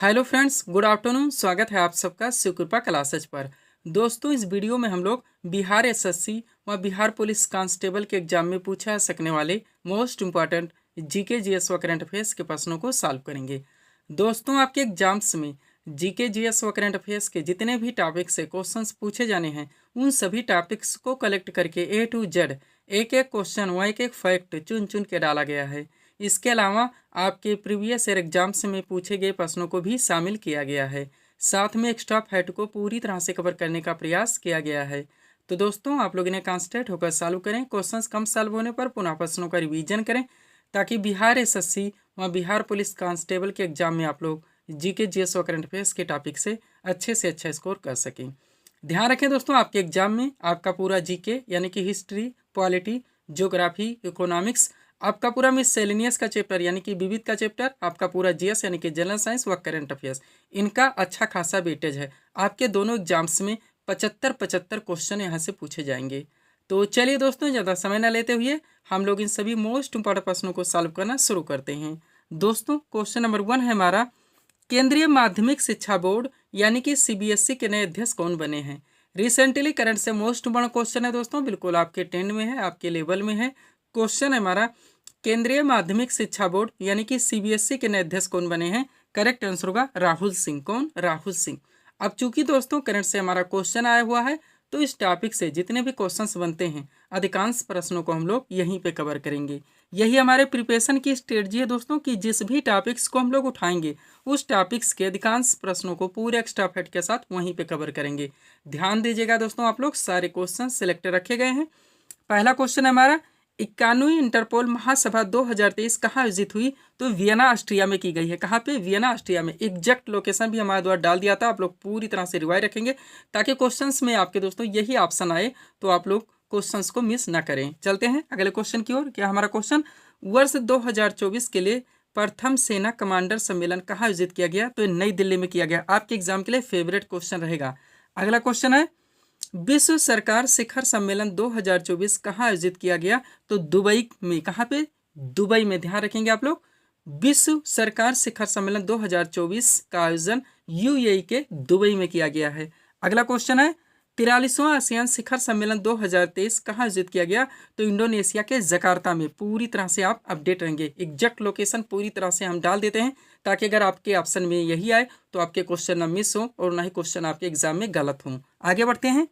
Hello friends, good afternoon. स्वागत है आप सबका शिवकृपा क्लासेज पर। दोस्तों, इस वीडियो में हम लोग बिहार एसएससी व बिहार पुलिस कांस्टेबल के एग्जाम में पूछा जा सकने वाले मोस्ट इम्पॉर्टेंट जीके जीएस व करंट अफेयर्स के प्रश्नों को सॉल्व करेंगे। दोस्तों, आपके एग्जाम्स में जीके जीएस व करंट अफेयर्स के जितने भी टॉपिक से क्वेश्चंस पूछे जाने हैं, उन सभी टॉपिक्स को कलेक्ट करके ए टू जेड एक एक क्वेश्चन व एक एक फैक्ट चुन चुन के डाला गया है। इसके अलावा आपके प्रीवियस ईयर एग्जाम्स में पूछे गए प्रश्नों को भी शामिल किया गया है। साथ में एक्स्ट्रा फैक्ट को पूरी तरह से कवर करने का प्रयास किया गया है। तो दोस्तों, आप लोग इन्हें कॉन्सेंट्रेट होकर सॉल्व करें। क्वेश्चंस कम सॉल्व होने पर पुनः प्रश्नों का रिवीजन करें, ताकि बिहार एसएससी व बिहार पुलिस कांस्टेबल के एग्जाम में आप लोग जीके जीएस व करंट अफेयर्स के टॉपिक से अच्छा स्कोर कर सकें। ध्यान रखें दोस्तों, आपके एग्जाम में आपका पूरा जीके यानी कि हिस्ट्री, पॉलिटी, ज्योग्राफी, इकोनॉमिक्स, आपका पूरा मिससेलेनियस का चैप्टर यानी कि विविध का चैप्टर, आपका पूरा जीएस यानी कि जनरल साइंस व करंट अफेयर्स, इनका अच्छा खासा वेटेज है। आपके दोनों एग्जाम्स में 75 क्वेश्चन यहाँ से पूछे जाएंगे। तो चलिए दोस्तों, ज़्यादा समय न लेते हुए हम लोग इन सभी मोस्ट इंपॉर्टेंट प्रश्नों को सॉल्व करना शुरू करते हैं। दोस्तों, क्वेश्चन नंबर 1 है हमारा, केंद्रीय माध्यमिक शिक्षा बोर्ड यानी कि सीबीएसई के नए अध्यक्ष कौन बने हैं। रिसेंटली करंट से मोस्ट इंपॉर्टेंट क्वेश्चन है दोस्तों, बिल्कुल आपके ट्रेंड में है, आपके लेवल में है। क्वेश्चन है हमारा, केंद्रीय माध्यमिक शिक्षा बोर्ड यानी कि सीबीएसई के नए अध्यक्ष कौन बने हैं। करेक्ट आंसर होगा राहुल सिंह। कौन? राहुल सिंह। अब चूंकि दोस्तों करंट से हमारा क्वेश्चन आया हुआ है, तो इस टॉपिक से जितने भी क्वेश्चंस बनते हैं, अधिकांश प्रश्नों को हम लोग यहीं पे कवर करेंगे। यही हमारे प्रिपरेशन की स्ट्रेटजी है दोस्तों, कि जिस भी टॉपिक्स को हम लोग उठाएंगे, उस टॉपिक्स के अधिकांश प्रश्नों को पूरे एक्स्ट्रा फैक्ट के साथ वहीं पे कवर करेंगे। ध्यान दीजिएगा दोस्तों, आप लोग सारे क्वेश्चन सिलेक्ट रखे गए हैं। पहला क्वेश्चन है हमारा, 91वीं इंटरपोल महासभा 2023 कहाँ आयोजित हुई। तो वियना ऑस्ट्रिया में की गई है। कहाँ पे? वियना ऑस्ट्रिया में। एग्जैक्ट लोकेशन भी हमारे द्वारा डाल दिया था, आप लोग पूरी तरह से रिवाइज रखेंगे, ताकि क्वेश्चंस में आपके दोस्तों यही ऑप्शन आए, तो आप लोग क्वेश्चंस को मिस ना करें। चलते हैं अगले क्वेश्चन की ओर। क्या हमारा क्वेश्चन, वर्ष 2024 के लिए प्रथम सेना कमांडर सम्मेलन कहाँ आयोजित किया गया। तो नई दिल्ली में किया गया। आपके एग्जाम के लिए फेवरेट क्वेश्चन रहेगा। अगला क्वेश्चन है, विश्व सरकार शिखर सम्मेलन 2024 कहाँ आयोजित किया गया। तो दुबई में। कहाँ पे? दुबई में। ध्यान रखेंगे आप लोग, विश्व सरकार शिखर सम्मेलन 2024 का आयोजन यूएई के दुबई में किया गया है। अगला क्वेश्चन है, 43वां आसियान शिखर सम्मेलन 2023 कहाँ आयोजित किया गया। तो इंडोनेशिया के जकार्ता में। पूरी तरह से आप अपडेट रहेंगे, एग्जैक्ट लोकेशन पूरी तरह से हम डाल देते हैं, ताकि अगर आपके ऑप्शन में यही आए तो आपके क्वेश्चन ना मिस हो और ना ही क्वेश्चन आपके एग्जाम में गलत हों। आगे बढ़ते हैं।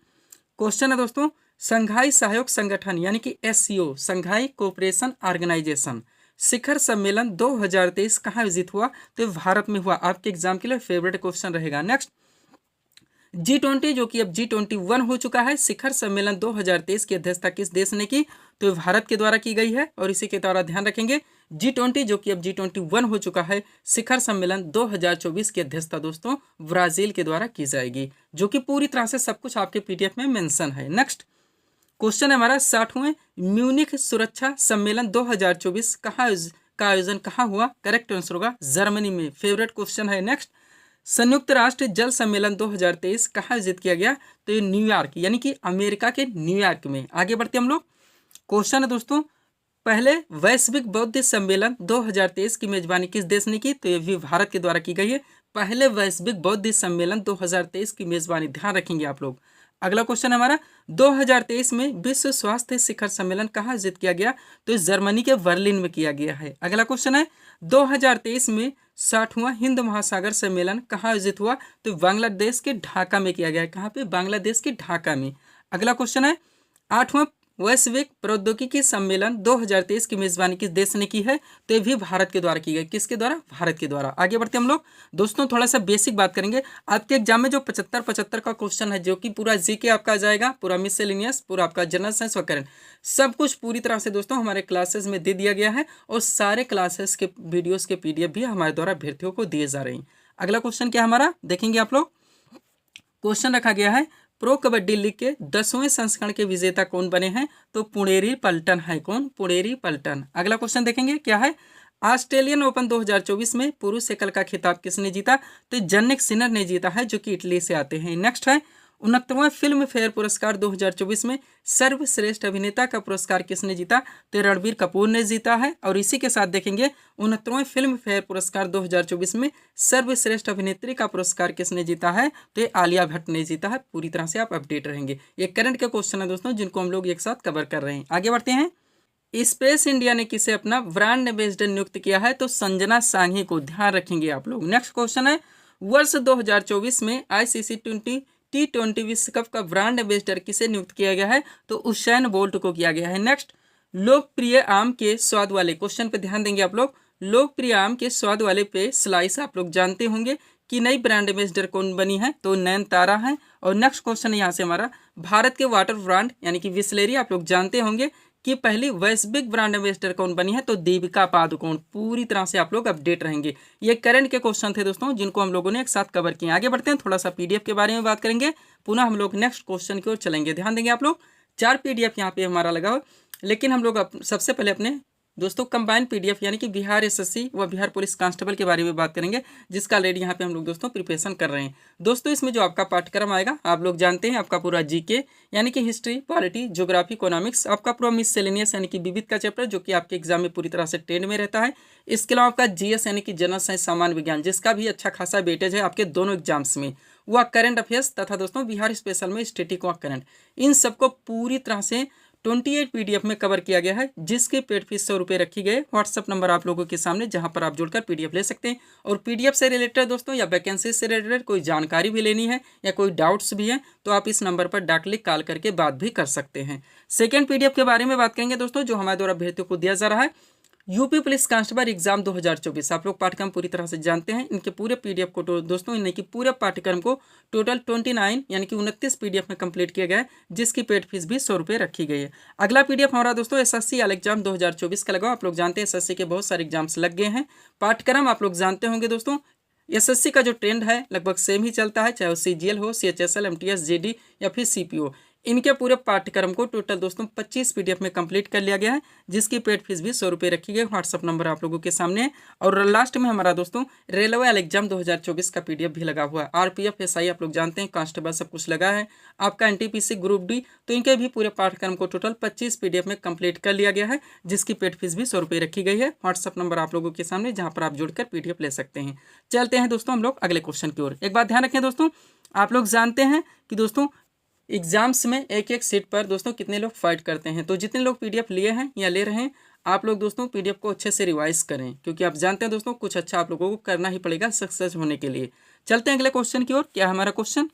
क्वेश्चन है दोस्तों, संघाई सहयोग संगठन यानी कि एससीओ, संघाई कोऑपरेशन ऑर्गेनाइजेशन शिखर सम्मेलन 2023 कहाँ आयोजित हुआ। तो भारत में हुआ। आपके एग्जाम के लिए फेवरेट क्वेश्चन रहेगा। नेक्स्ट, G20 जो कि अब G21 हो चुका है, शिखर सम्मेलन 2023 की अध्यक्षता किस देश ने की। तो भारत के द्वारा की गई है। और इसी के द्वारा ध्यान रखेंगे, G20 जो कि अब G21 हो चुका है, शिखर सम्मेलन 2024 की अध्यक्षता दोस्तों ब्राजील के द्वारा की जाएगी, जो कि पूरी तरह से सब कुछ आपके पीडीएफ में मेंशन है। नेक्स्ट क्वेश्चन है हमारा, 60वें म्यूनिख सुरक्षा सम्मेलन 2024 का आयोजन कहाँ हुआ। करेक्ट आंसर होगा जर्मनी में। फेवरेट क्वेश्चन है। नेक्स्ट, संयुक्त राष्ट्र जल सम्मेलन 2023 कहाँ आयोजित किया गया। तो ये न्यूयॉर्क यानी कि अमेरिका के न्यूयॉर्क में। आगे बढ़ते हम लोग। क्वेश्चन है दोस्तों, पहले वैश्विक बौद्ध सम्मेलन 2023 की मेजबानी किस देश ने की। तो ये भी भारत के द्वारा की गई है। पहले वैश्विक बौद्ध सम्मेलन 2023 की मेजबानी, ध्यान रखेंगे आप लोग। अगला क्वेश्चन हमारा, 2023 में विश्व स्वास्थ्य शिखर सम्मेलन कहाँ आयोजित किया गया। तो जर्मनी के बर्लिन में किया गया है। अगला क्वेश्चन है, 2023 में 60वां हिंद महासागर सम्मेलन कहाँ आयोजित हुआ। तो बांग्लादेश के ढाका में किया गया है। कहाँ पे? बांग्लादेश के ढाका में। अगला क्वेश्चन है, 8वां वैश्विक प्रौद्योगिकी सम्मेलन 2023 की मेजबानी किस देश ने की है। तो ये भी भारत के द्वारा की गई। किसके द्वारा? भारत के द्वारा। आगे बढ़ते हम लोग दोस्तों, थोड़ा सा बेसिक बात करेंगे। आपके एग्जाम में जो 75 का क्वेश्चन है, जो कि पूरा जीके आपका आ जाएगा, पूरा मिससेलेनियस, पूरा आपका जनरल साइंस व करंट, सब कुछ पूरी तरह से दोस्तों हमारे क्लासेस में दे दिया गया है। और सारे क्लासेस के वीडियोज के पीडीएफ भी हमारे द्वारा अभ्यर्थियों को दिए जा रहे हैं। अगला क्वेश्चन क्या हमारा देखेंगे आप लोग। क्वेश्चन रखा गया है, प्रो कबड्डी लीग के 10वें संस्करण के विजेता कौन बने हैं। तो पुणेरी पल्टन है। कौन? पुणेरी पल्टन। अगला क्वेश्चन देखेंगे क्या है, ऑस्ट्रेलियन ओपन 2024 में पुरुष एकल का खिताब किसने जीता। तो जनिक सिनर ने जीता है, जो कि इटली से आते हैं। नेक्स्ट है, 69वां फिल्म फेयर पुरस्कार 2024 में सर्वश्रेष्ठ अभिनेता का पुरस्कार किसने जीता? तो रणबीर कपूर ने जीता है। और इसी के साथ देखेंगे 69वां फिल्म फेयर पुरस्कार 2024 में सर्वश्रेष्ठ अभिनेत्री का पुरस्कार किसने जीता है? तो ये आलिया भट्ट ने जीता है। पूरी तरह से आप अपडेट रहेंगे। ये करंट के क्वेश्चन है दोस्तों, जिनको हम लोग एक साथ कवर कर रहे हैं। आगे बढ़ते हैं। स्पेस इंडिया ने किसे अपना ब्रांड एम्बेसडर नियुक्त किया है? तो संजना सांघी को। ध्यान रखेंगे आप लोग। नेक्स्ट क्वेश्चन है, वर्ष 2024 में ICC T20 विश्व कप का ब्रांड एम्बेसडर किसे नियुक्त किया गया है? तो उसेन बोल्ट को किया गया है। नेक्स्ट, लोकप्रिय आम के स्वाद वाले, क्वेश्चन पे ध्यान देंगे आप लोग। लोकप्रिय आम के स्वाद वाले पे स्लाइस आप लोग जानते होंगे कि नई ब्रांड एम्बेसडर कौन बनी है? तो नयनतारा है। और नेक्स्ट क्वेश्चन है यहाँ से हमारा, भारत के वाटर ब्रांड यानी कि बिसलेरी आप लोग जानते होंगे कि पहली वैश्विक ब्रांड एम्बेसडर कौन बनी है? तो दीपिका पादुकोण। पूरी तरह से आप लोग अपडेट रहेंगे। ये करंट के क्वेश्चन थे दोस्तों, जिनको हम लोगों ने एक साथ कवर किए। आगे बढ़ते हैं, थोड़ा सा PDF के बारे में बात करेंगे। पुनः हम लोग नेक्स्ट क्वेश्चन की ओर चलेंगे। ध्यान देंगे आप लोग। 4 PDF यहाँ पे हमारा लगा हो, लेकिन हम लोग सबसे पहले अपने दोस्तों कंबाइंड PDF यानी कि बिहार SSC व बिहार पुलिस कांस्टेबल के बारे में बात करेंगे, जिसका ऑलरेडी यहाँ पे हम लोग दोस्तों प्रिपरेशन कर रहे हैं। दोस्तों इसमें जो आपका पाठ्यक्रम आएगा, आप लोग जानते हैं, आपका पूरा GK यानी कि हिस्ट्री, पॉलिटी, ज्योग्राफी, इकोनॉमिक्स, आपका पूरा मिससेलेनियस यानी कि विविध का चैप्टर, जो कि आपके एग्जाम में पूरी तरह से ट्रेंड में रहता है। इसके अलावा आपका GS यानी कि जनरल साइंस सामान्य विज्ञान, जिसका भी अच्छा खासा वेटेज है आपके दोनों एग्जाम्स में। वह करंट अफेयर्स तथा दोस्तों बिहार स्पेशल में स्टैटिक व करंट, इन सबको पूरी तरह से 28 PDF में कवर किया गया है, जिसकी पेड फीस 100 रुपये रखी गई। व्हाट्सअप नंबर आप लोगों के सामने, जहां पर आप जुड़कर PDF ले सकते हैं। और PDF से रिलेटेड दोस्तों या वैकेंसी से रिलेटेड कोई जानकारी भी लेनी है या कोई डाउट्स भी है, तो आप इस नंबर पर डायरेक्टली कॉल करके बात भी कर सकते हैं। सेकेंड PDF के बारे में बात करेंगे दोस्तों, जो हमारे द्वारा अभ्यर्थियों को दिया जा रहा है, यूपी पुलिस कांस्टेबल एग्जाम 2024। आप लोग पाठ्यक्रम पूरी तरह से जानते हैं। इनके पूरे PDF को दोस्तों, इनके की पूरे पाठ्यक्रम को टोटल 29 यानी कि 29 PDF में कंप्लीट किया गया है, जिसकी पेड फीस भी 100 रुपये रखी गई है। अगला PDF हमारा दोस्तों SSC वाला एग्जाम 2024 का लगा। आप लोग जानते हैं SSC के बहुत सारे एग्जाम्स लग गए हैं। पाठ्यक्रम आप लोग जानते होंगे दोस्तों, SSC का जो ट्रेंड है लगभग सेम ही चलता है, चाहे वो CGL हो, CHSL, MTS, JD या फिर CPO। इनके पूरे पाठ्यक्रम को टोटल दोस्तों 25 PDF में कंप्लीट कर लिया गया है, जिसकी पेड फीस भी 100 रुपये रखी गई। व्हाट्सअप नंबर आप लोगों के सामने है। और लास्ट में हमारा दोस्तों रेलवे वाला एग्जाम 2024 का PDF भी लगा हुआ है। RPF, SI आप लोग जानते हैं, कांस्टेबल सब कुछ लगा है। आपका NTPC ग्रुप D, तो इनके भी पूरे पाठ्यक्रम को टोटल 25 PDF में कंप्लीट कर लिया गया है, जिसकी पेड फीस भी 100 रुपये रखी गई है। व्हाट्सअप नंबर आप लोगों के सामने, जहाँ पर आप जुड़कर PDF ले सकते हैं। चलते हैं दोस्तों हम लोग अगले क्वेश्चन की ओर। एक बात ध्यान रखें दोस्तों, आप लोग जानते हैं कि दोस्तों एग्जाम्स में एक एक सीट पर दोस्तों कितने लोग फाइट करते हैं। तो जितने लोग PDF लिए हैं या ले रहे हैं, आप लोग दोस्तों PDF को अच्छे से रिवाइज करें, क्योंकि आप जानते हैं दोस्तों कुछ अच्छा आप लोगों को करना ही पड़ेगा सक्सेस होने के लिए। चलते हैं अगले क्वेश्चन की ओर। क्या हमारा क्वेश्चन,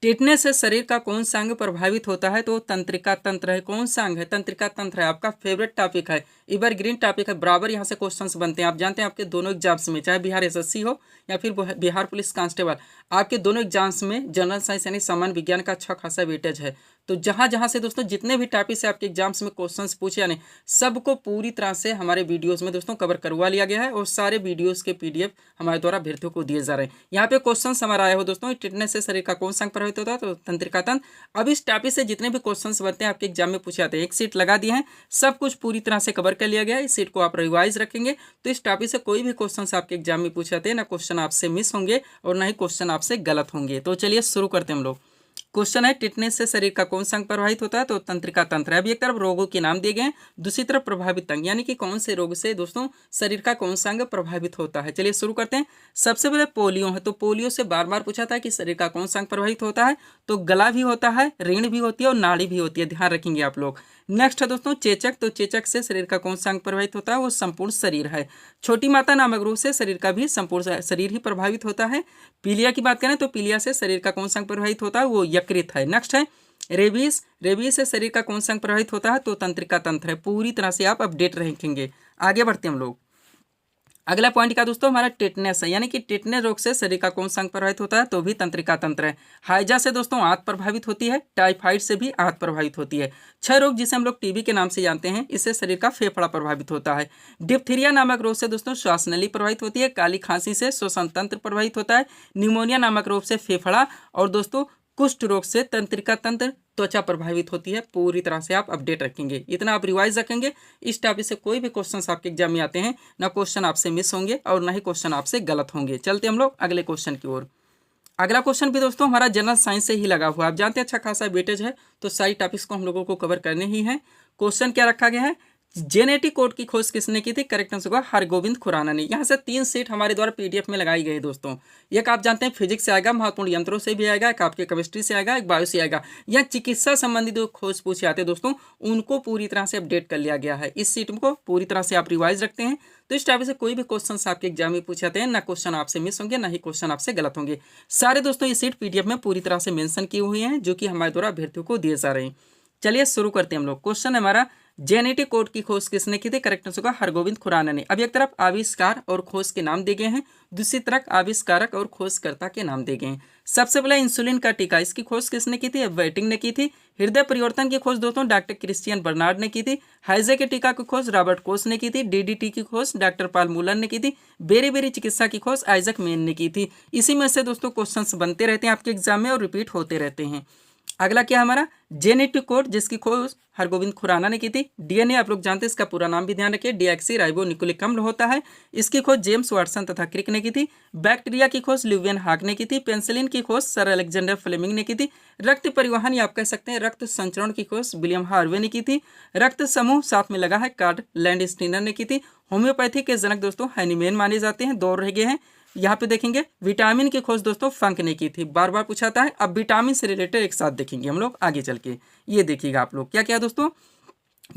टिटनेस से शरीर का कौन सा अंग प्रभावित होता है? तो तंत्रिका तंत्र है। कौन सा अंग है? तंत्रिका तंत्र है। आपका फेवरेट टॉपिक है, एवरग्रीन टॉपिक है, बराबर यहाँ से क्वेश्चंस बनते हैं। आप जानते हैं आपके दोनों एग्जाम्स में, चाहे बिहार SSC हो या फिर बिहार पुलिस कांस्टेबल, आपके दोनों एग्जाम्स में जनरल साइंस यानी सामान्य विज्ञान का अच्छा खासा वेटेज है। तो जहाँ जहाँ से दोस्तों जितने भी टॉपिक से आपके एग्जाम्स में क्वेश्चंस पूछे जाने, सबको पूरी तरह से हमारे वीडियोस में दोस्तों कवर करवा लिया गया है। और सारे वीडियोस के PDF हमारे द्वारा अभ्यर्थियों को दिए जा रहे हैं। यहाँ पे क्वेश्चंस हमारा आया हो दोस्तों, टिटनेस से शरीर का कौन सा अंग प्रभावित होता है? तो तंत्रिका तंत्र। अब इस टॉपिक से जितने भी क्वेश्चंस बनते हैं आपके एग्जाम में पूछे जाते हैं, एक सीट लगा दिए हैं, सब कुछ पूरी तरह से कवर कर लिया गया है। इस सीट को आप रिवाइज रखेंगे तो इस टॉपिक से कोई भी क्वेश्चन आपके एग्जाम में पूछे जाते हैं, ना क्वेश्चन आपसे मिस होंगे और ना ही क्वेश्चन आपसे गलत होंगे। तो चलिए शुरू करते हैं हम लोग। क्वेश्चन है, टिटनेस से शरीर का कौन सा अंग प्रभावित होता है? तो तंत्रिका तंत्र है। अभी एक तरफ रोगों के नाम दिए गए हैं, दूसरी तरफ प्रभावित अंग, यानी कि कौन से रोग से दोस्तों शरीर का कौन सा अंग प्रभावित होता है। चलिए शुरू करते हैं। सबसे पहले पोलियो है। तो पोलियो से बार बार पूछा था कि शरीर का कौन सा अंग प्रभावित होता है? तो गला भी होता है, रीढ़ भी होती है और नाड़ी भी होती है, ध्यान रखेंगे आप लोग। नेक्स्ट है दोस्तों चेचक। तो चेचक से शरीर का कौन सा अंग प्रभावित होता है? वो संपूर्ण शरीर है। छोटी माता नामक रोग से शरीर का भी संपूर्ण शरीर ही प्रभावित होता है। पीलिया की बात करें तो पीलिया से शरीर का कौन सा अंग प्रभावित होता है? वो यकृत है। नेक्स्ट है रेबीज। रेबीज से शरीर का कौन सा अंग प्रभावित होता है? तो तंत्रिका तंत्र है। पूरी तरह से आप अपडेट रहेंगे। आगे बढ़ते हैं हम लोग। अगला पॉइंट का दोस्तों हमारा टिटनेस है, यानी कि टिटनेस रोग से शरीर का कौन सा अंग प्रभावित होता है? तो भी तंत्रिका तंत्र है। हाइजा से दोस्तों आंत प्रभावित होती है। टाइफाइड से भी आंत प्रभावित होती है। क्षय रोग जिसे हम लोग TB के नाम से जानते हैं, इससे शरीर का फेफड़ा प्रभावित होता है। डिप्थीरिया नामक रोग से दोस्तों श्वास नली प्रभावित होती है। काली खांसी से श्वसन तंत्र प्रभावित होता है। निमोनिया नामक रोग से फेफड़ा, और दोस्तों कुष्ठ रोग से तंत्रिका तंत्र, त्वचा प्रभावित होती है। पूरी तरह से आप अपडेट रखेंगे, इतना आप रिवाइज रखेंगे। इस टॉपिक से कोई भी क्वेश्चंस आपके एग्जाम में आते हैं, ना क्वेश्चन आपसे मिस होंगे और ना ही क्वेश्चन आपसे गलत होंगे। चलते हम लोग अगले क्वेश्चन की ओर। अगला क्वेश्चन भी दोस्तों हमारा जनरल साइंस से ही लगा हुआ है। आप जानते हैं अच्छा खासा वेटेज है, तो सारी टॉपिक्स को हम लोगों को कवर करने ही है। क्वेश्चन क्या रखा गया है, जेनेटिक कोड की खोज किसने की थी? करेक्ट आंसर होगा हरगोविंद खुराना ने। यहाँ से 3 सीट हमारे द्वारा पीडीएफ में लगाई गई दोस्तों। एक आप जानते हैं फिजिक्स से आएगा, महत्वपूर्ण यंत्रों से भी आएगा, एक आपके केमिस्ट्री से आएगा, एक बायो से आएगा। या चिकित्सा संबंधी जो खोज पूछे आते हैं दोस्तों, उनको पूरी तरह से अपडेट कर लिया गया है। इस सीट को पूरी तरह से आप रिवाइज रखते हैं तो इस टाइप से कोई भी क्वेश्चन आपके एग्जाम में पूछे जाते हैं, ना क्वेश्चन आपसे मिस होंगे, ना ही क्वेश्चन आपसे गलत होंगे। सारे दोस्तों ये सीट पीडीएफ में पूरी तरह से मेंशन की हुई हैं, जो कि हमारे द्वारा अभ्यर्थियों को दिए जा रहे हैं। चलिए शुरू करते हैं हम लोग। क्वेश्चन हमारा, जेनेटिक कोड की खोज किसने की थी? करेक्ट आंसर होगा हरगोविंद खुराना ने। अब एक तरफ आविष्कार और खोज के नाम दिए गए हैं, दूसरी तरफ आविष्कारक और खोजकर्ता के नाम दिए गए हैं। सबसे पहले इंसुलिन का टीका, इसकी खोज किसने की थी? वेटिंग ने की थी। हृदय परिवर्तन की खोज दोस्तों डॉक्टर क्रिश्चियन बर्नार्ड ने की थी। हाइजे के टीका की खोज रॉबर्ट कोच ने की थी। डीडीटी की खोज डॉक्टर पॉल मूलर ने की थी। बेरी चिकित्सा की खोज आइजक मेन ने की थी। इसी में से दोस्तों क्वेश्चंस बनते रहते हैं आपके एग्जाम में और रिपीट होते रहते हैं। अगला क्या हमारा, जेनेटिक कोड जिसकी खोज हरगोविंद खुराना ने की थी। डीएनए आप लोग जानते हैं, इसका पूरा नाम भी ध्यान रखिए, डीऑक्सी राइबो न्यूक्लिक अम्ल होता है। इसकी खोज जेम्स वाटसन तथा क्रिक ने की थी। बैक्टीरिया की खोज ल्यूवियन हाक ने की थी। पेंसिलिन की खोज सर अलेक्जेंडर फ्लेमिंग ने की थी। रक्त परिवहन या आप कह सकते हैं रक्त संचरण की खोज विलियम हार्वे ने की थी। रक्त समूह साथ में लगा है, कार्ड लैंडस्टीनर ने की थी। होम्योपैथी के जनक दोस्तों हैनीमैन माने जाते हैं, 2 रह गए हैं। यहाँ पे देखेंगे विटामिन की खोज दोस्तों फंक ने की थी, बार बार पूछाता है। अब विटामिन से रिलेटेड एक साथ देखेंगे हम लोग आगे चल के, ये देखिएगा आप लोग क्या क्या दोस्तों।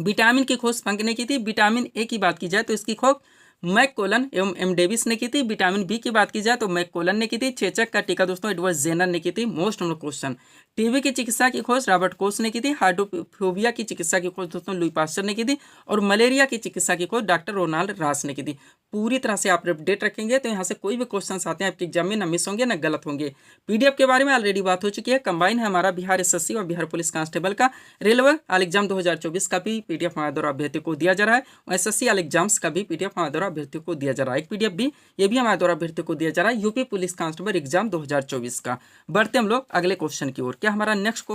विटामिन की खोज फंक ने की थी। विटामिन ए की बात की जाए तो इसकी खोज मैककोलन एवं एम डेविस ने की थी। विटामिन बी की बात की जाए तो मैककोलन ने की थी। चेचक का टीका दोस्तों एडवर्ड जेनर ने की थी। मोस्ट नंबर क्वेश्चन, टीबी की चिकित्सा की खोज रॉबर्ट कोच ने की थी। हाइड्रोफोबिया की चिकित्सा की खोज दोस्तों लुई पास्चर ने की थी। और मलेरिया की चिकित्सा की खोज डॉक्टर रोनाल्ड रास ने की थी। पूरी तरह से आप अपडेट रखेंगे तो यहाँ से कोई भी क्वेश्चन आते हैं आपके एग्जाम में, ना मिस होंगे ना गलत होंगे। पीडीएफ के बारे में ऑलरेडी बात हो चुकी है, कंबाइन है हमारा बिहार एसएससी और बिहार पुलिस कांस्टेबल का। रेलवे ऑल एग्जाम 2024 का भी पीडीएफ हमारे द्वारा अभ्यर्थियों को दिया जा रहा है, और एसएससी ऑल एग्जाम्स का भी पीडीएफ हमारे द्वारा अभ्यर्थियों को दिया जा रहा है। एक पीडीएफ भी ये भी हमारे द्वारा अभ्यर्थियों को दिया जा रहा है, यूपी पुलिस कांस्टेबल एग्जाम 2024 का। बढ़ते हम लोग अगले क्वेश्चन की ओर। क्या हमारा नेक्स्ट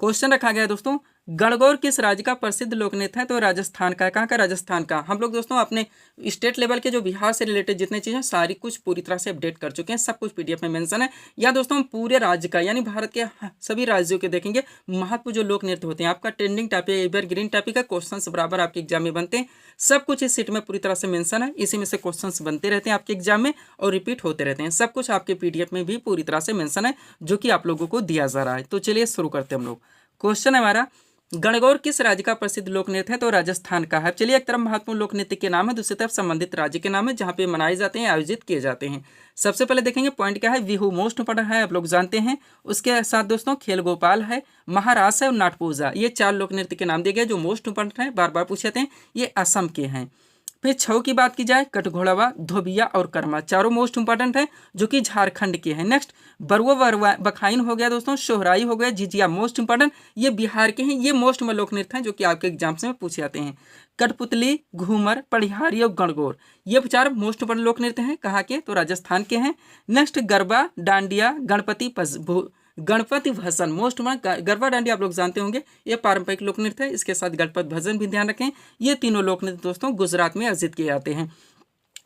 क्वेश्चन रखा गया है दोस्तों, गणगौर किस राज्य का प्रसिद्ध लोक नृत्य है? तो राजस्थान का। कहाँ का? राजस्थान का। हम लोग दोस्तों अपने स्टेट लेवल के जो बिहार से रिलेटेड जितने चीज़ें सारी कुछ पूरी तरह से अपडेट कर चुके हैं, सब कुछ पीडीएफ में मेंशन है। या दोस्तों हम पूरे राज्य का यानी भारत के सभी राज्यों के देखेंगे महत्व जो लोक नृत्य होते हैं, आपका ट्रेंडिंग टॉपिक एवरग्रीन टॉपिक का क्वेश्चन बराबर आपके एग्जाम में बनते हैं। सब कुछ इस सीट में पूरी तरह से मेंशन है, इसी में से क्वेश्चन बनते रहते हैं आपके एग्जाम में और रिपीट होते रहते हैं। सब कुछ आपके पीडीएफ में भी पूरी तरह से मेंशन है, जो कि आप लोगों को दिया जा रहा है। तो चलिए शुरू करते हैं हम लोग। क्वेश्चन है हमारा, गणगौर किस राज्य का प्रसिद्ध लोक नृत्य है? तो राजस्थान का है। चलिए, एक तरफ महत्वपूर्ण लोक नृत्य के नाम है, दूसरी तरफ संबंधित राज्य के नाम है जहाँ पे मनाए जाते हैं, आयोजित किए जाते हैं। सबसे पहले देखेंगे पॉइंट क्या है, बिहू मोस्ट इंपॉर्टेंट है, आप लोग जानते हैं। उसके साथ दोस्तों खेल गोपाल है, महारास है और नाटपूजा, ये 4 लोक नृत्य के नाम दिए गए जो मोस्ट इंपॉर्टेंट है, बार बार पूछे जाते हैं। ये असम के हैं। फिर छऊ की बात की जाए, कटघोड़वा, धोबिया और कर्मा, चारों मोस्ट इंपॉर्टेंट है जो कि झारखंड के हैं। नेक्स्ट बरुआ बखाइन हो गया दोस्तों, सोहराई हो गया, झिझिया मोस्ट इंपॉर्टेंट, ये बिहार के हैं। ये मोस्ट लोक नृत्य हैं जो कि आपके एग्जाम्स में पूछे जाते हैं। कठपुतली, घूमर, पढ़िहारी और गणगौर, ये 4 मोस्ट इंपॉर्टेंट लोक नृत्य हैं। कहाँ के? तो राजस्थान के हैं। नेक्स्ट गरबा, डांडिया, गणपति भजन मोस्ट गरबा डांडिया आप लोग जानते होंगे, ये पारंपरिक लोक नृत्य है। इसके साथ गणपति भजन भी ध्यान रखें। ये तीनों लोक नृत्य दोस्तों गुजरात में आयोजित किए जाते हैं।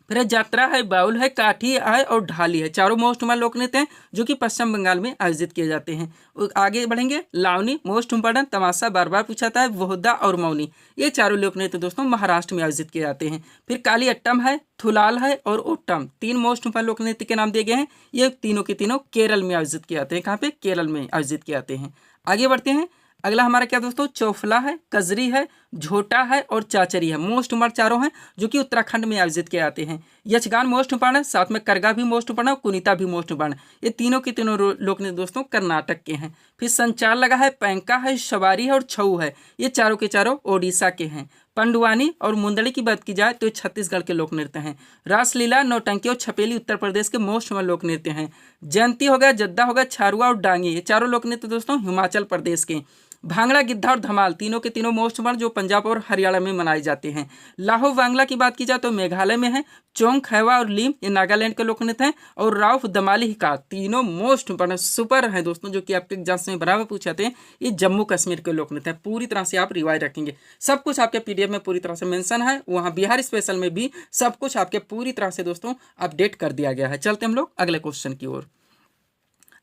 फिर यात्रा है, बाउल है, काठी है और ढाली है, चारों मोस्ट लोक नृत्य हैं जो कि पश्चिम बंगाल में आयोजित किए जाते हैं। आगे बढ़ेंगे, लावनी मोस्ट इंपॉर्टेंट, तमाशा बार बार पूछा था, वोहदा और मौनी, ये चारों लोक नृत्य दोस्तों महाराष्ट्र में आयोजित किए जाते हैं। फिर काली अट्टम है, थुलाल है और ओट्टम, 3 मोस्ट इंपॉर्टेंट लोक नृत्य के नाम दिए गए हैं। ये तीनों के तीनों केरल में आयोजित किए जाते हैं। कहाँ पे? केरल में आयोजित किए जाते हैं। आगे बढ़ते हैं, अगला हमारा क्या दोस्तों, चौफला है, कजरी है, झोटा है और चाचरी है, मोस्ट इंपॉर्टेंट चारों हैं जो कि उत्तराखंड में आयोजित किए जाते हैं। यक्षगान मोस्ट इंपॉर्टेंट है, साथ में करगा भी मोस्ट इंपॉर्टेंट है और कुनीता भी मोस्ट इंपॉर्टेंट है। ये तीनों के तीनों लोक नृत्य दोस्तों कर्नाटक के हैं। फिर संचार लगा है, पैंका है, सवारी है और छऊ है, ये चारों के चारों ओडिशा के हैं। पंडुआनी और मुंदड़ी की बात की जाए तो ये छत्तीसगढ़ के लोक नृत्य हैं। रासलीला, नौटंकी और छपेली उत्तर प्रदेश के मोस्ट लोक नृत्य हैं। जयंती हो गया, जद्दा हो गया, छारुआ और डांगी, ये चारों लोक नृत्य दोस्तों हिमाचल प्रदेश के। भांगड़ा, गिद्धा और धमाल, तीनों के तीनों मोस्ट इंपॉर्टेंट जो पंजाब और हरियाणा में मनाए जाते हैं। लाहो वांगला की बात की जाए तो मेघालय में है। चोंग, खैवा और लीम, ये नागालैंड के लोक नृत्य हैं। और राउफ, दमाली, हिकार, तीनों मोस्ट इंपॉर्टेंट सुपर हैं दोस्तों जो कि आपके एग्जाम्स में बराबर पूछे जाते हैं। ये जम्मू कश्मीर के लोक नृत्य हैं। पूरी तरह से आप रिवाइज रखेंगे, सब कुछ आपके पीडीएफ में पूरी तरह से मेंशन है। वहाँ बिहार स्पेशल में भी सब कुछ आपके पूरी तरह से दोस्तों अपडेट कर दिया गया है। चलते हम लोग अगले क्वेश्चन की ओर।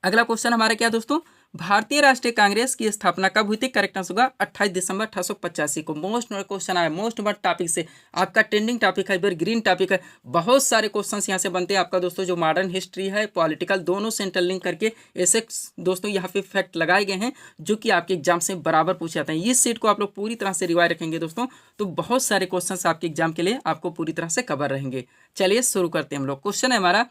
अगला क्वेश्चन हमारा क्या दोस्तों, भारतीय राष्ट्रीय कांग्रेस की स्थापना कब हुई थी? करेक्ट आंसर होगा 28 दिसंबर 1885 को। मोस्ट क्वेश्चन आया, मोस्ट इम्पोर्टेंट टॉपिक से, आपका ट्रेंडिंग टॉपिक है, इधर ग्रीन टॉपिक है, बहुत सारे क्वेश्चंस यहाँ से बनते हैं आपका दोस्तों। जो मॉडर्न हिस्ट्री है, पॉलिटिकल, दोनों से इंटरलिंक करके ऐसे दोस्तों यहाँ पे फैक्ट लगाए गए हैं जो कि आपके एग्जाम से बराबर पूछे जाते हैं। इस सीट को आप लोग पूरी तरह से रिवाइज रखेंगे दोस्तों, तो बहुत सारे क्वेश्चन आपके एग्जाम के लिए आपको पूरी तरह से कवर रहेंगे। चलिए शुरू करते हैं हम लोग। क्वेश्चन है हमारा,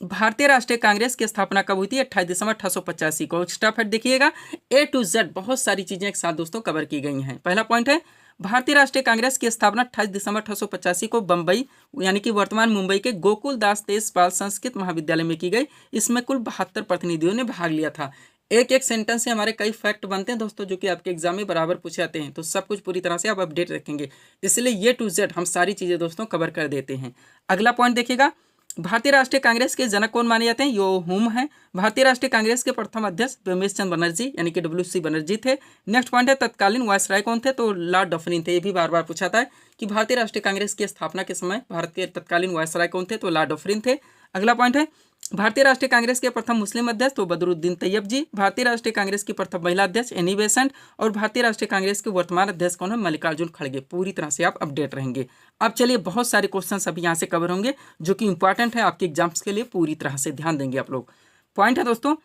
भारतीय राष्ट्रीय कांग्रेस की स्थापना कब हुई थी? 28 दिसंबर 1885 को। स्टेप देखिएगा, A to Z बहुत सारी चीजें एक साथ दोस्तों कवर की गई हैं। पहला पॉइंट है, भारतीय राष्ट्रीय कांग्रेस की स्थापना 28 दिसंबर 1885 को बंबई यानी कि वर्तमान मुंबई के गोकुल दास तेजपाल संस्कृत महाविद्यालय में की गई। इसमें कुल 72 प्रतिनिधियों ने भाग लिया था। एक एक सेंटेंस से हमारे कई फैक्ट बनते हैं दोस्तों, जो कि आपके एग्जाम में बराबर पूछे जाते हैं, तो सब कुछ पूरी तरह से आप अपडेट रखेंगे, इसलिए ये टू जेड हम सारी चीजें दोस्तों कवर कर देते हैं। अगला पॉइंट देखिएगा, भारतीय राष्ट्रीय कांग्रेस के जनक कौन माने जाते हैं? यो हुम है। भारतीय राष्ट्रीय कांग्रेस के प्रथम अध्यक्ष रमेश चंद्र बनर्जी यानी कि WC बनर्जी थे। नेक्स्ट पॉइंट है, तत्कालीन वायसराय कौन थे? तो लॉर्ड डफरिन थे। ये भी बार बार पूछा था कि भारतीय राष्ट्रीय कांग्रेस की स्थापना के समय भारत के तत्कालीन वायसराय कौन थे? तो लॉर्ड डफरिन थे। अगला पॉइंट है, भारतीय राष्ट्रीय कांग्रेस के प्रथम मुस्लिम अध्यक्ष तो बदरुद्दीन तैयब जी। भारतीय राष्ट्रीय कांग्रेस की प्रथम महिला अध्यक्ष एनी बेसेंट। और भारतीय राष्ट्रीय कांग्रेस के वर्तमान अध्यक्ष कौन है? मल्लिकार्जुन खड़गे। पूरी तरह से आप अपडेट रहेंगे। अब चलिए, बहुत सारे क्वेश्चंस अभी यहाँ से कवर होंगे जो कि इंपॉर्टेंट है आपके एग्जाम्स के लिए, पूरी तरह से ध्यान देंगे आप लोग। पॉइंट है दोस्तों,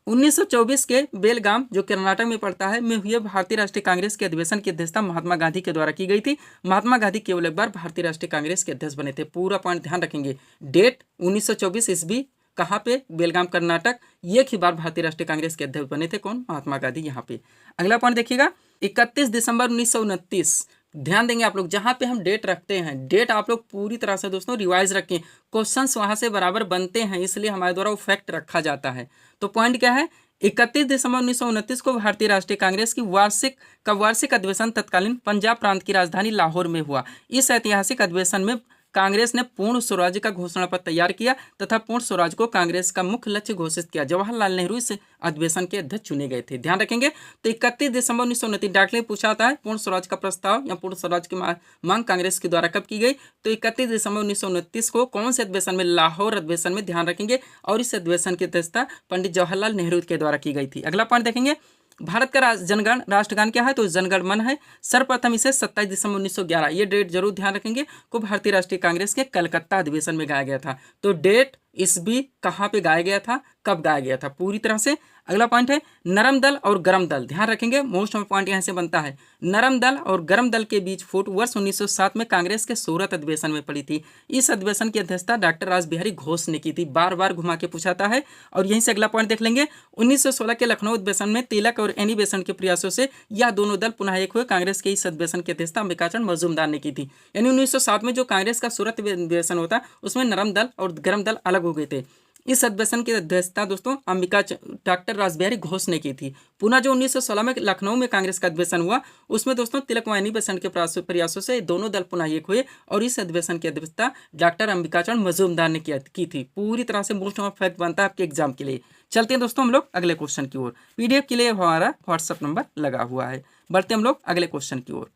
1924 के बेलगाम जो कर्नाटक में पड़ता है में हुए भारतीय राष्ट्रीय कांग्रेस के अधिवेशन की अध्यक्षता महात्मा गांधी के द्वारा की गई थी। महात्मा गांधी केवल एक बार भारतीय राष्ट्रीय कांग्रेस के अध्यक्ष बने थे। पूरा पॉइंट ध्यान रखेंगे। डेट 1924 ईस्वी, कहाँ पे? बेलगाम कर्नाटक। एक ही बार भारतीय राष्ट्रीय कांग्रेस के अध्यक्ष बने थे कौन? महात्मा गांधी। यहाँ पे अगला पॉइंट देखिएगा, 31 दिसंबर 1929। ध्यान देंगे आप लोग, जहाँ पे हम डेट रखते हैं, डेट आप लोग पूरी तरह से दोस्तों रिवाइज रखें। क्वेश्चंस वहाँ से बराबर बनते हैं, इसलिए हमारे द्वारा वो फैक्ट रखा जाता है। तो पॉइंट क्या है, 31 दिसंबर 1929 को भारतीय राष्ट्रीय कांग्रेस की वार्षिक अधिवेशन तत्कालीन पंजाब प्रांत की राजधानी लाहौर में हुआ। इस ऐतिहासिक अधिवेशन में कांग्रेस ने पूर्ण स्वराज्य का घोषणा पत्र तैयार किया तथा पूर्ण स्वराज्य को कांग्रेस का मुख्य लक्ष्य घोषित किया। जवाहरलाल नेहरू इस अधिवेशन के अध्यक्ष चुने गए थे। ध्यान रखेंगे। तो 31 दिसंबर 1929 डायरेक्टली पूछा जाता है, पूर्ण स्वराज का प्रस्ताव या पूर्ण स्वराज की मांग कांग्रेस के द्वारा कब की गई? तो 31 दिसंबर 1929 को कौन से अधिवेशन में? लाहौर अधिवेशन में। ध्यान रखेंगे। और इस अधिवेशन की अध्यक्षता पंडित जवाहरलाल नेहरू के द्वारा की गई थी। अगला पॉइंट देखेंगे, भारत का जनगण राष्ट्रगान क्या है? तो जनगण मन है। सर्वप्रथम इसे 27 दिसंबर 1911, ये डेट जरूर ध्यान रखेंगे, को भारतीय राष्ट्रीय कांग्रेस के कलकत्ता अधिवेशन में गाया गया था। तो डेट, ईस्वी, कहाँ पे गाया गया था, कब गाया गया था, पूरी तरह से। अगला पॉइंट है, नरम दल और गरम दल। ध्यान रखेंगे, मोस्ट ऑफ पॉइंट यहाँ से बनता है। नरम दल और गरम दल के बीच फूट वर्ष 1907 में कांग्रेस के सूरत अधिवेशन में पड़ी थी। इस अधिवेशन की अध्यक्षता डॉक्टर रासबिहारी घोष ने की थी। बार बार घुमा के पूछाता है। और यहीं से अगला पॉइंट देख लेंगे, 1916 के लखनऊ अधिवेशन में तिलक और एनी बेसेंट के प्रयासों से यह दोनों दल पुनः एक हुए। कांग्रेस के इस अधिवेशन की अध्यक्षता अंबिकाचरण मजूमदार ने की थी। यानी 1907 में जो कांग्रेस का सूरत अधिवेशन होता उसमें नरम दल और गरम दल अलग हो गए थे। इस अधिवेशन की अध्यक्षता दोस्तों डॉक्टर रासबिहारी घोष ने की थी। पुनः जो 1916 में लखनऊ में कांग्रेस का अधिवेशन हुआ उसमें दोस्तों तिलक व एनी बेसेंट के प्रयासों से दोनों दल पुनः एक हुए और इस अधिवेशन की अध्यक्षता डॉक्टर अंबिकाचरण मजूमदार ने की थी। पूरी तरह से मोस्ट ऑफ फैक्ट बनता है आपके एग्जाम के लिए। चलते हैं दोस्तों हम लोग अगले क्वेश्चन की ओर। PDF के लिए हमारा व्हाट्सएप नंबर लगा हुआ है। बढ़ते हम लोग अगले क्वेश्चन की ओर।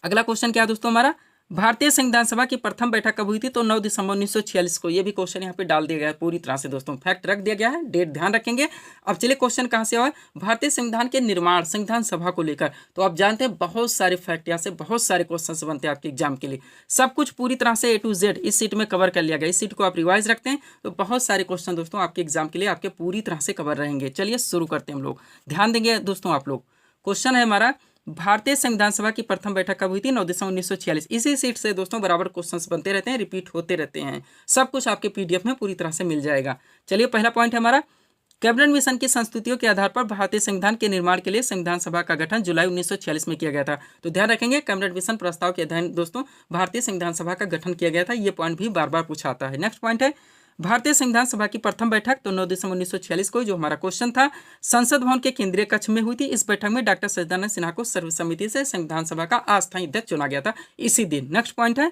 अगला क्वेश्चन क्या है दोस्तों हमारा, भारतीय संविधान सभा की प्रथम बैठक कब हुई थी? तो 9 दिसंबर 1946 को। ये भी क्वेश्चन यहाँ पे डाल दिया गया है, पूरी तरह से दोस्तों फैक्ट रख दिया गया है, डेट ध्यान रखेंगे। अब चलिए क्वेश्चन कहाँ से आया, भारतीय संविधान के निर्माण, संविधान सभा को लेकर। तो आप जानते हैं बहुत सारे फैक्ट यहाँ से बहुत सारे क्वेश्चन बनते हैं आपके एग्जाम के लिए। सब कुछ पूरी तरह से A to Z इस सीट में कवर कर लिया गया। इस सीट को आप रिवाइज रखते हैं तो बहुत सारे क्वेश्चन दोस्तों आपके एग्जाम के लिए आपके पूरी तरह से कवर रहेंगे। चलिए शुरू करते हैं हम लोग। ध्यान देंगे दोस्तों आप लोग। क्वेश्चन है हमारा, भारतीय संविधान सभा की प्रथम बैठक कब हुई थी? 9 दिसंबर 1946। इसी सीट से दोस्तों बराबर क्वेश्चंस बनते रहते हैं, रिपीट होते रहते हैं। सब कुछ आपके PDF में पूरी तरह से मिल जाएगा। चलिए पहला पॉइंट है हमारा, कैबिनेट मिशन की संस्तुतियों के आधार पर भारतीय संविधान के निर्माण के लिए संविधान सभा का गठन जुलाई 1946 में किया गया था। तो ध्यान रखेंगे, कैबिनेट मिशन प्रस्ताव के अध्ययन दोस्तों भारतीय संविधान सभा का गठन किया गया था। ये पॉइंट भी बार बार पूछा आता है। नेक्स्ट पॉइंट है, भारतीय संविधान सभा की प्रथम बैठक तो 9 दिसंबर 1946 को, जो हमारा क्वेश्चन था, संसद भवन के केंद्रीय कक्ष में हुई थी। इस बैठक में डॉक्टर सच्चिदानंद सिन्हा को सर्वसम्मति से संविधान सभा का अस्थायी अध्यक्ष चुना गया था इसी दिन। नेक्स्ट पॉइंट है,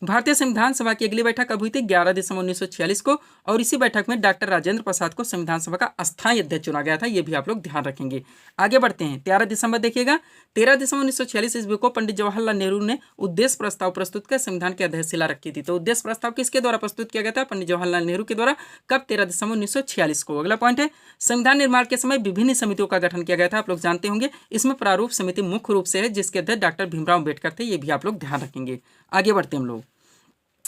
भारतीय संविधान सभा की अगली बैठक कब हुई थी? 11 दिसंबर 1946 को, और इसी बैठक में डॉक्टर राजेंद्र प्रसाद को संविधान सभा का अस्थायी अध्यक्ष चुना गया था। ये भी आप लोग ध्यान रखेंगे। आगे बढ़ते हैं। 13 दिसंबर देखिएगा, 13 दिसंबर 1946 ईस्वी को पंडित जवाहरलाल नेहरू ने उद्देश्य प्रस्ताव प्रस्तुत कर संविधान की आधारशिला रखी थी। तो उद्देश्य प्रस्ताव किसके द्वारा प्रस्तुत किया गया था? पंडित जवाहरलाल नेहरू के द्वारा। कब? 13 दिसंबर 1946 को। अगला पॉइंट है, संविधान निर्माण के समय विभिन्न समितियों का गठन किया गया था। आप लोग जानते होंगे। इसमें प्रारूप समिति मुख्य रूप से है, जिसके अध्यक्ष डॉक्टर भीमराव अम्बेडकर थे। ये भी आप लोग ध्यान रखेंगे। आगे बढ़ते हैं हम लोग।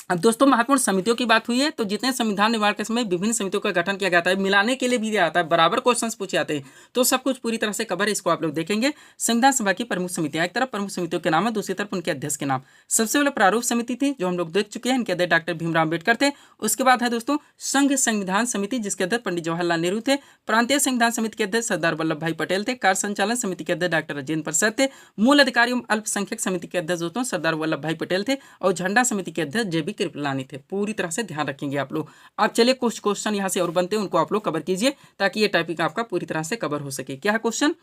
अब दोस्तों महत्वपूर्ण समितियों की बात हुई है, तो जितने संविधान निर्माण के समय विभिन्न समितियों का गठन किया जाता है, मिलाने के लिए भी दिया जाता है, बराबर क्वेश्चंस पूछे जाते हैं, तो सब कुछ पूरी तरह से कवर है। इसको आप लोग देखेंगे। संविधान सभा की प्रमुख समितियां, एक तरफ प्रमुख समितियों के नाम है, दूसरी तरफ उनके अध्यक्ष के नाम। सबसे पहले प्रारूप समिति थी, जो हम लोग देख चुके हैं, इनके अध्यक्ष डॉक्टर भीमराव अम्बेडकर थे। उसके बाद है दोस्तों संघ संविधान समिति, जिसके अध्यक्ष पंडित जवाहरलाल नेहरू थे। प्रांतीय संविधान समिति के अध्यक्ष सरदार वल्लभ भाई पटेल थे। कार्य संचालन समिति के अध्यक्ष डॉक्टर राजेंद्र प्रसाद थे। मूल अधिकारी एवं अल्पसंख्यक समिति के अध्यक्ष दोस्तों सरदार वल्लभ भाई पटेल थे। और झंडा समिति के अध्यक्ष JB कृपलानी थे। पूरी तरह से ध्यान रखेंगे आप लोग। अब चलिए कुछ क्वेश्चन यहाँ से और बनते हैं, उनको आप लोग कवर कीजिए, ताकि ये टॉपिक आपका पूरी तरह से कवर हो सके। क्या है क्वेश्चन?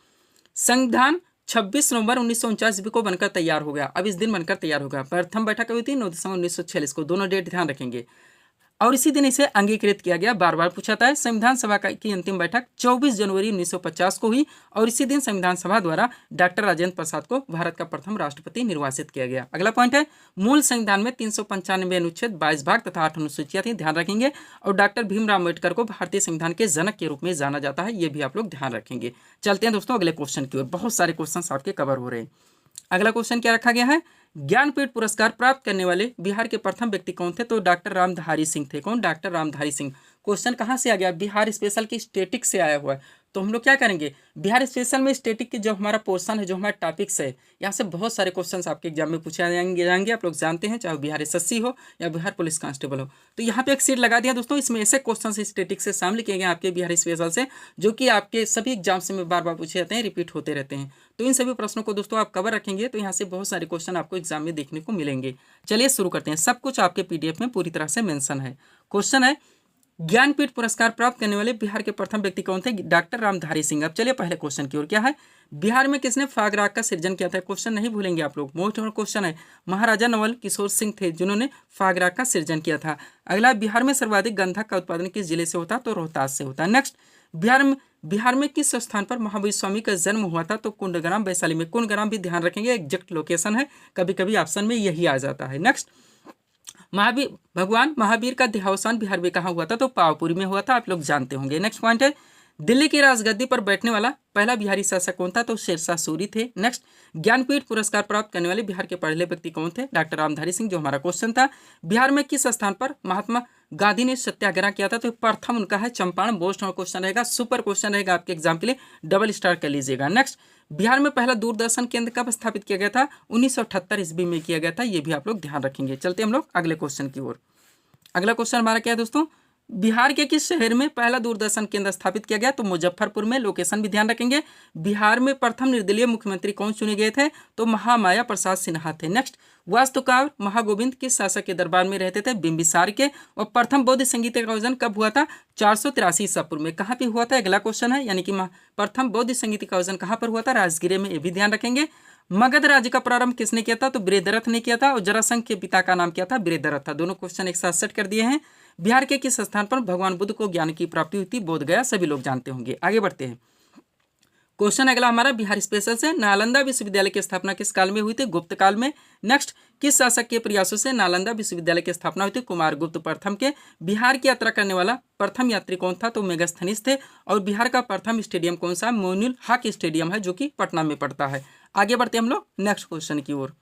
संविधान 26 नवंबर 1949 ईस्वी को बनकर तैयार हो गया। अब इस दिन बनकर तैयार हो गया। प्रथम बैठक हुई थी 9 दिसंबर 1946 को। दोनों डेट ध्यान रखेंगे। और इसी दिन इसे अंगीकृत किया गया। बार बार पूछा था। संविधान सभा की अंतिम बैठक 24 जनवरी 1950 को हुई, और इसी दिन संविधान सभा द्वारा डॉक्टर राजेंद्र प्रसाद को भारत का प्रथम राष्ट्रपति निर्वाचित किया गया। अगला पॉइंट है, मूल संविधान में 395 अनुच्छेद, 22 भाग तथा 8 अनुसूचियां थी। ध्यान रखेंगे। और डॉक्टर भीमराव अम्बेडकर को भारतीय संविधान के जनक के रूप में जाना जाता है। ये भी आप लोग ध्यान रखेंगे। चलते हैं दोस्तों अगले क्वेश्चन की ओर। बहुत सारे क्वेश्चन आपके कवर हो रहे हैं। अगला क्वेश्चन क्या रखा गया है? ज्ञानपीठ पुरस्कार प्राप्त करने वाले बिहार के प्रथम व्यक्ति कौन थे? तो डॉक्टर रामधारी सिंह थे। कौन? डॉक्टर रामधारी सिंह। क्वेश्चन कहाँ से आ गया? बिहार स्पेशल की स्टैटिक से आया हुआ है। तो हम लोग क्या करेंगे? बिहार स्पेशल में स्टैटिक की जो हमारा पोर्शन है, जो हमारा टॉपिक्स है, यहाँ से बहुत सारे क्वेश्चंस आपके एग्जाम में पूछे जाएंगे। आप लोग जानते हैं, चाहे बिहार SSC हो या बिहार पुलिस कांस्टेबल हो। तो यहाँ पे एक सीट लगा दिया दोस्तों। इसमें ऐसे क्वेश्चन स्टैटिक से शामिल किए गए आपके बिहार स्पेशल से, जो कि आपके सभी एग्जाम में बार बार पूछे जाते हैं, रिपीट होते रहते हैं। तो इन सभी प्रश्नों को दोस्तों आप कवर रखेंगे, तो यहाँ से बहुत सारे क्वेश्चन आपको एग्जाम में देखने को मिलेंगे। चलिए शुरू करते हैं। सब कुछ आपके PDF में पूरी तरह से मेंशन है। क्वेश्चन है, ज्ञानपीठ पुरस्कार प्राप्त करने वाले बिहार के प्रथम व्यक्ति कौन थे? डॉक्टर रामधारी सिंह। अब चलिए पहले क्वेश्चन की ओर। क्या है? बिहार में किसने फाग राग का सृजन किया था? क्वेश्चन नहीं भूलेंगे आप लोग। मोस्ट इम्पोर्टेंट क्वेश्चन है। महाराजा नवल किशोर सिंह थे, जिन्होंने फाग राग का सृजन किया था। अगला, बिहार में सर्वाधिक गंधक का उत्पादन किस जिले से होता? तो रोहतास से होता है। नेक्स्ट, बिहार में किस स्थान पर महावीर स्वामी का जन्म हुआ था? तो कुंडग्राम, वैशाली में। कुंडग्राम भी ध्यान रखेंगे, एग्जैक्ट लोकेशन है, कभी कभी ऑप्शन में यही आ जाता है। नेक्स्ट, भगवान महावीर का देहावसान बिहार में कहाँ हुआ था? तो पावापुरी में हुआ था। आप लोग जानते होंगे। नेक्स्ट पॉइंट है, दिल्ली की राजगद्दी पर बैठने वाला पहला बिहारी शासक कौन था? तो शेरशाह सूरी थे। नेक्स्ट, ज्ञानपीठ पुरस्कार प्राप्त करने वाले बिहार के पहले व्यक्ति कौन थे? डॉक्टर रामधारी सिंह, जो हमारा क्वेश्चन था। बिहार में किस स्थान पर महात्मा गांधी ने सत्याग्रह किया था? तो प्रथम उनका है चंपारण। मोस्ट क्वेश्चन रहेगा, सुपर क्वेश्चन रहेगा आपके एग्जाम के लिए, डबल स्टार कर लीजिएगा। नेक्स्ट, बिहार में पहला दूरदर्शन केंद्र कब स्थापित किया गया था? 1978 ईस्वी में किया गया था। ये भी आप लोग ध्यान रखेंगे। चलते हम लोग अगले क्वेश्चन की ओर। अगला क्वेश्चन हमारा क्या है दोस्तों? बिहार के किस शहर में पहला दूरदर्शन केंद्र स्थापित किया गया? तो मुजफ्फरपुर में। लोकेशन भी ध्यान रखेंगे। बिहार में प्रथम निर्दलीय मुख्यमंत्री कौन चुने गए थे? तो महामाया प्रसाद सिन्हा थे। नेक्स्ट, वास्तुकार महागोविंद किस शासक के दरबार में रहते थे? बिंबिसार के। और प्रथम बौद्ध संगीत का आयोजन कब हुआ था? 483 ईसा पूर्व में। कहाँ पे हुआ था? अगला क्वेश्चन है, यानी कि प्रथम बौद्ध संगीत का आयोजन कहाँ पर हुआ था? राजगीर में। ये भी ध्यान रखेंगे। मगध राज्य का प्रारंभ किसने किया था? तो बृहद्रथ ने किया था। और जरासंध के पिता का नाम क्या था? बृहद्रथ था। दोनों क्वेश्चन एक साथ सेट कर दिए हैं। बिहार के किस स्थान पर भगवान बुद्ध को ज्ञान की प्राप्ति हुई थी? बोध गया। सभी लोग जानते होंगे। आगे बढ़ते हैं। क्वेश्चन अगला हमारा बिहार स्पेशल से, नालंदा विश्वविद्यालय की स्थापना किस काल में हुई थी? गुप्त काल में। नेक्स्ट, किस शासक के प्रयासों से नालंदा विश्वविद्यालय की स्थापना हुई थी? कुमार गुप्त प्रथम के। बिहार की यात्रा करने वाला प्रथम यात्री कौन था? तो मेगास्थनीज थे। और बिहार का प्रथम स्टेडियम कौन सा? मोइनुल हक स्टेडियम है, जो कि पटना में पड़ता है। आगे बढ़ते हम लोग नेक्स्ट क्वेश्चन की ओर।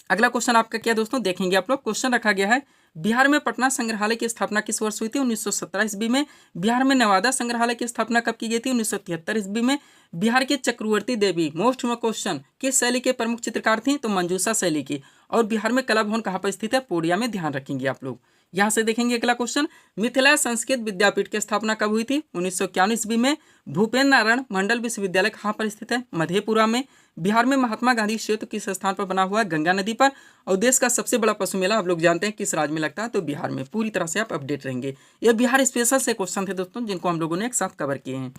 अगला क्वेश्चन आपका क्या दोस्तों? देखेंगे आप लोग। क्वेश्चन रखा गया है, बिहार में पटना संग्रहालय की स्थापना किस वर्ष हुई थी? 1917 ईस्वी में। बिहार में नवादा संग्रहालय की स्थापना कब की गई थी? 1973 ईस्वी में। बिहार के चक्रवर्ती देवी, मोस्ट क्वेश्चन, किस शैली के प्रमुख चित्रकार थी? तो मंजूषा शैली की। और बिहार में कला भवन कहाँ पर स्थित है? पूर्णिया में। ध्यान रखेंगे आप लोग। यहाँ से देखेंगे अगला क्वेश्चन, मिथिला संस्कृत विद्यापीठ की स्थापना कब हुई थी? 1951 ईस्वी में। भूपेन्द्र नारायण मंडल विश्वविद्यालय कहाँ पर स्थित है? मधेपुरा में। बिहार में महात्मा गांधी सेतु किस स्थान पर बना हुआ है? गंगा नदी पर। और देश का सबसे बड़ा पशु मेला आप लोग जानते हैं किस राज्य में लगता है? तो बिहार में। पूरी तरह से आप अपडेट रहेंगे। ये बिहार स्पेशल से क्वेश्चन थे दोस्तों, जिनको हम लोगों ने एक साथ कवर किए हैं।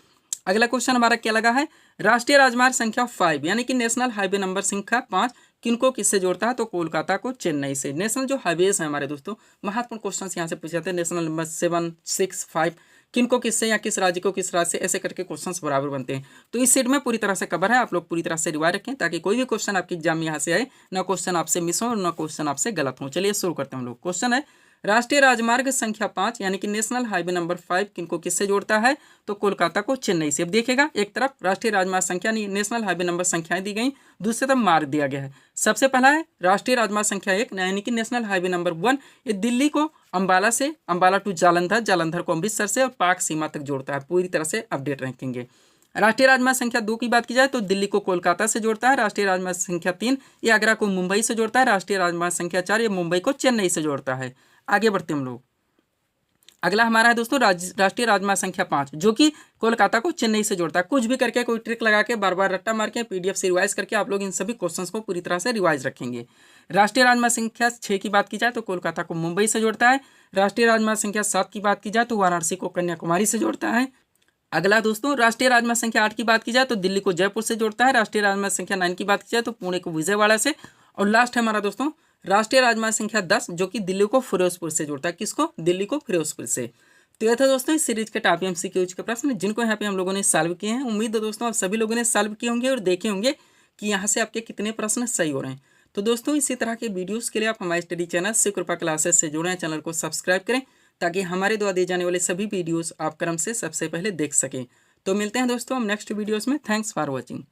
अगला क्वेश्चन हमारा क्या लगा है, राष्ट्रीय राजमार्ग संख्या 5 यानी कि नेशनल हाईवे नंबर संख्या 5 किनको किससे जोड़ता है, तो कोलकाता को चेन्नई से। नेशनल जो हाईवेज है हमारे दोस्तों, महत्वपूर्ण क्वेश्चन यहाँ से पूछे जाते हैं। नेशनल नंबर 7, 6, 5 किनको किससे या किस राज्य को किस राज्य से, ऐसे करके क्वेश्चंस बराबर बनते हैं। तो इस सेट में पूरी तरह से कवर है, आप लोग पूरी तरह से रिवाइज रखें ताकि कोई भी क्वेश्चन आपके एग्जाम में यहाँ से आए, ना क्वेश्चन आपसे मिस हो ना क्वेश्चन आपसे गलत हो। चलिए शुरू करते हैं हम लोग। क्वेश्चन है राष्ट्रीय राजमार्ग संख्या 5 यानी कि नेशनल हाईवे नंबर 5 किनको किससे जोड़ता है, तो कोलकाता को चेन्नई से। अब देखिएगा, एक तरफ राष्ट्रीय राजमार्ग संख्या नेशनल हाईवे नंबर संख्याएं दी गई, दूसरी तरफ मार्ग दिया गया है। सबसे पहला है राष्ट्रीय राजमार्ग संख्या 1 यानी कि नेशनल हाईवे नंबर 1, ये दिल्ली को अंबाला से, अंबाला टू जालंधर, जालंधर को अमृतसर से और पाक सीमा तक जोड़ता है। पूरी तरह से अपडेट रखेंगे। राष्ट्रीय राजमार्ग संख्या 2 की बात की जाए तो दिल्ली को कोलकाता से जोड़ता है। राष्ट्रीय राजमार्ग संख्या 3 ये आगरा को मुंबई से जोड़ता है। राष्ट्रीय राजमार्ग संख्या 4 ये मुंबई को चेन्नई से जोड़ता है। आगे बढ़ते हम लोग। अगला हमारा है दोस्तों राष्ट्रीय राजमार्ग संख्या 5 जो कि कोलकाता को चेन्नई से जोड़ता है। कुछ भी करके, कोई ट्रिक लगा के, बार बार रट्टा मार के, पीडीएफ से रिवाइज करके आप लोग इन सभी क्वेश्चंस को पूरी तरह से रिवाइज रखेंगे। राष्ट्रीय राजमार्ग संख्या 6 की बात की जाए तो कोलकाता को मुंबई से जोड़ता है। राष्ट्रीय राजमार्ग संख्या 7 की बात की जाए तो वाराणसी को कन्याकुमारी से जोड़ता है। अगला दोस्तों राष्ट्रीय राजमार्ग संख्या 8 की बात की जाए तो दिल्ली को जयपुर से जोड़ता है। राष्ट्रीय राजमार्ग संख्या 9 की बात की जाए तो पुणे को विजयवाड़ा से। और लास्ट है हमारा दोस्तों राष्ट्रीय राजमार्ग संख्या 10 जो कि दिल्ली को फिरोजपुर से जोड़ता है। किसको? दिल्ली को फिरोजपुर से। तो यह था दोस्तों इस सीरीज के टॉप एमसीक्यूज के प्रश्न जिनको यहाँ पे हम लोगों ने सॉल्व किए हैं। उम्मीद है दोस्तों आप सभी लोगों ने सॉल्व किए होंगे और देखे होंगे कि यहाँ से आपके कितने प्रश्न सही हो रहे हैं। तो दोस्तों इसी तरह के वीडियोस के लिए आप हमारे स्टडी चैनल शिव कृपा क्लासेस से जुड़ें, चैनल को सब्सक्राइब करें ताकि हमारे द्वारा दिए जाने वाले सभी वीडियोस आप क्रम से सबसे पहले देख सकें। तो मिलते हैं दोस्तों हम नेक्स्ट वीडियोस में। Thanks for watching.